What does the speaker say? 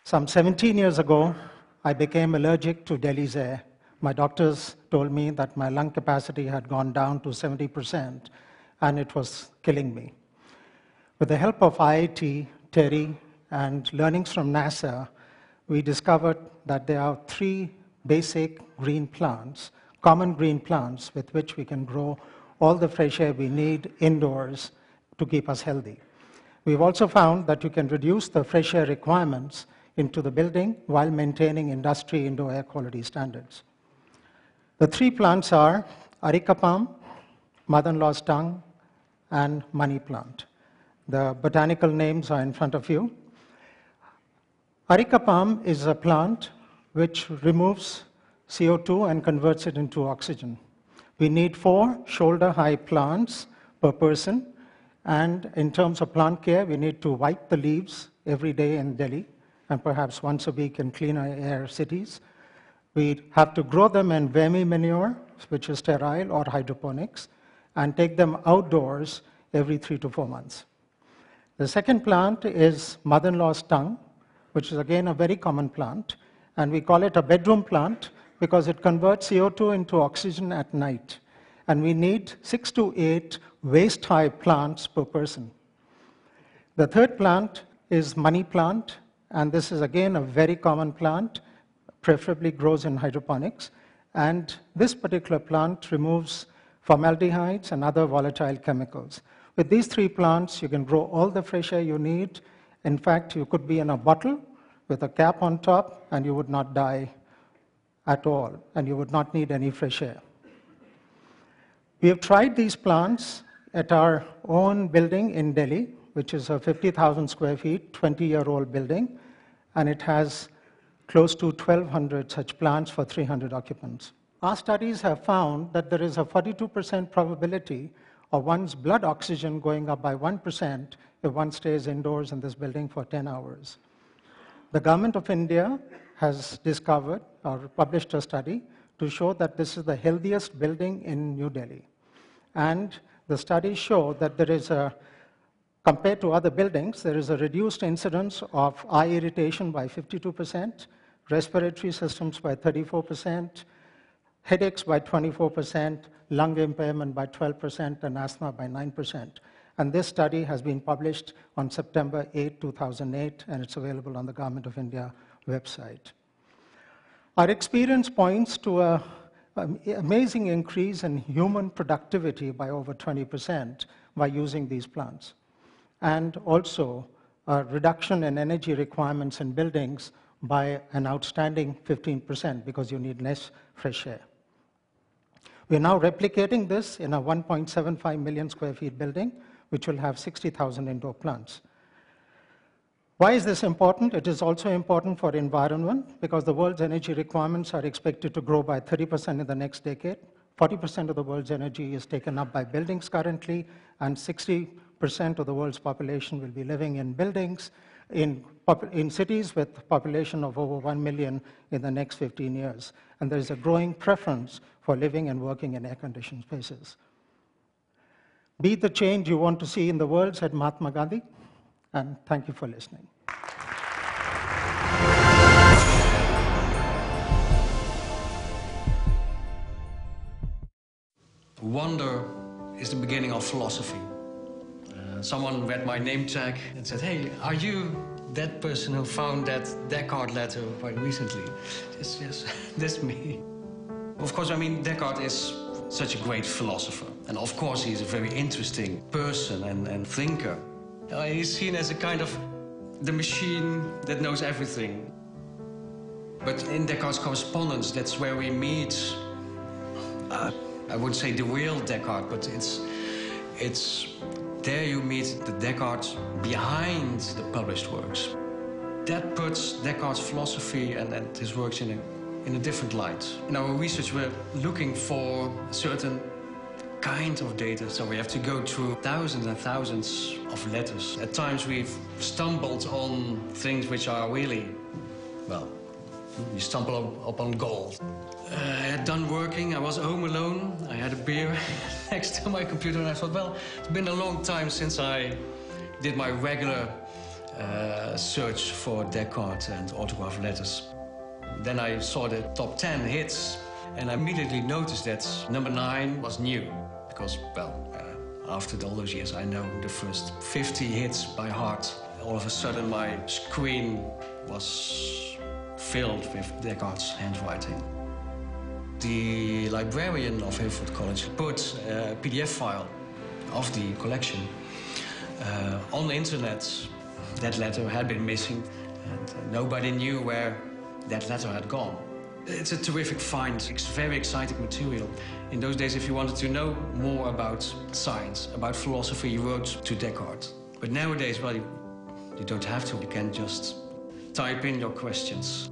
Some 17 years ago, I became allergic to Delhi's air. My doctors told me that my lung capacity had gone down to 70%, and it was killing me. With the help of IIT, TERI, and learnings from NASA, we discovered that there are 3 basic green plants, common green plants, with which we can grow all the fresh air we need indoors to keep us healthy. We've also found that you can reduce the fresh air requirements into the building while maintaining industry indoor air quality standards. The 3 plants are areca palm, mother-in-law's tongue, and money plant. The botanical names are in front of you. Areca palm is a plant which removes CO2 and converts it into oxygen. We need 4 shoulder-high plants per person, and in terms of plant care, we need to wipe the leaves every day in Delhi, and perhaps once a week in cleaner air cities. We have to grow them in vermi manure, which is sterile, or hydroponics, and take them outdoors every 3 to 4 months. The second plant is mother-in-law's tongue, which is again a very common plant, and we call it a bedroom plant because it converts CO2 into oxygen at night. And we need 6 to 8 waist-high plants per person. The third plant is money plant, and this is again a very common plant, preferably grows in hydroponics. And this particular plant removes formaldehydes and other volatile chemicals. With these 3 plants, you can grow all the fresh air you need. In fact, you could be in a bottle with a cap on top, and you would not die at all, and you would not need any fresh air. We have tried these plants at our own building in Delhi, which is a 50,000 square feet, 20-year-old building, and it has close to 1,200 such plants for 300 occupants. Our studies have found that there is a 42% probability of one's blood oxygen going up by 1% if one stays indoors in this building for 10 hours. The government of India has discovered or published a study to show that this is the healthiest building in New Delhi. And the studies show that there is compared to other buildings, there is a reduced incidence of eye irritation by 52%, respiratory systems by 34%, headaches by 24%, lung impairment by 12%, and asthma by 9%. And this study has been published on September 8, 2008, and it's available on the Government of India website. Our experience points to an amazing increase in human productivity by over 20% by using these plants, and also a reduction in energy requirements in buildings by an outstanding 15% because you need less fresh air. We're now replicating this in a 1.75 million square feet building, which will have 60,000 indoor plants. Why is this important? It is also important for environment because the world's energy requirements are expected to grow by 30% in the next decade. 40% of the world's energy is taken up by buildings currently, and 60% of the world's population will be living in buildings in cities with a population of over 1 million in the next 15 years. And there is a growing preference for living and working in air-conditioned spaces. Be the change you want to see in the world, said Mahatma Gandhi, and thank you for listening. Wonder is the beginning of philosophy. Someone read my name tag and said, "Hey, are you that person who found that Descartes letter quite recently?" Yes, that's me. Of course, I mean, Descartes is such a great philosopher. And of course, he's a very interesting person and thinker. He's seen as a kind of the machine that knows everything. But in Descartes' correspondence, that's where we meet, I wouldn't say the real Descartes, but it's there you meet the Descartes behind the published works. That puts Descartes' philosophy and his works in a different light. In our research, we're looking for certain kind of data, so we have to go through thousands and thousands of letters. At times we've stumbled on things which are really, well, you stumble upon gold. I had done working, I was home alone, I had a beer next to my computer, and I thought, well, it's been a long time since I did my regular search for Descartes and autograph letters. Then I saw the top 10 hits, and I immediately noticed that number 9 was new. Because, well, after all those years, I know the first 50 hits by heart. All of a sudden, my screen was filled with Descartes' handwriting. The librarian of Hereford College put a PDF file of the collection on the internet. That letter had been missing, and nobody knew where that letter had gone. It's a terrific find. It's very exciting material. In those days, if you wanted to know more about science, about philosophy, you wrote to Descartes. But nowadays, well, you don't have to. You can just type in your questions.